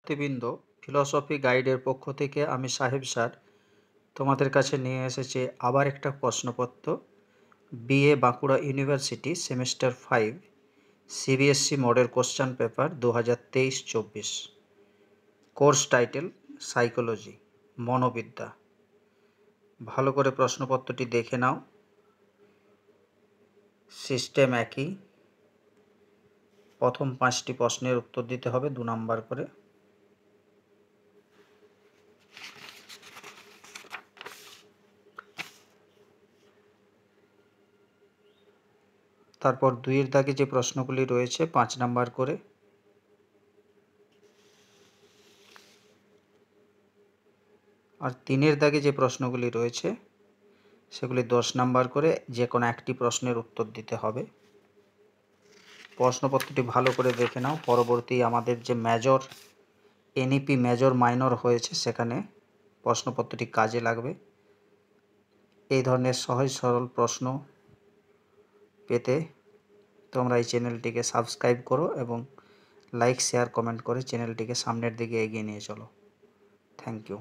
শিক্ষার্থীবৃন্দ, ফিলসফি গাইডের পক্ষ থেকে আমি সাহেব স্যার তোমাদের কাছে নিয়ে এসেছি আবার একটা প্রশ্নপত্র। BA Bankura university semester 5 CBSC model question paper 2023-24। Course title psychology, মনোবিদ্যা। ভালো করে প্রশ্নপত্রটি দেখে নাও। সিস্টেম একই। প্রথম 5টি প্রশ্নের উত্তর দিতে হবে 2 নাম্বার করে। তারপর 2-এর দাগে যে প্রশ্নগুলি রয়েছে 5 নাম্বার করে। আর 3-এর দাগে যে প্রশ্নগুলি রয়েছে সেগুলি 10 নাম্বার করে, যে কোনো একটি প্রশ্নের উত্তর দিতে হবে। প্রশ্নপত্রটি ভালো করে দেখে নাও। পরবর্তী আমাদের যে মেজর এনইপি মেজর মাইনর হয়েছে সেখানে প্রশ্নপত্রটি কাজে লাগবে। এই ধরনের সহজ সরল প্রশ্ন পেতে তোমরা এই চ্যানেলটিকে সাবস্ক্রাইব করো এবং লাইক শেয়ার কমেন্ট করে চ্যানেলটিকে সামনের দিকে এগিয়ে নিয়ে চলো। Thank you.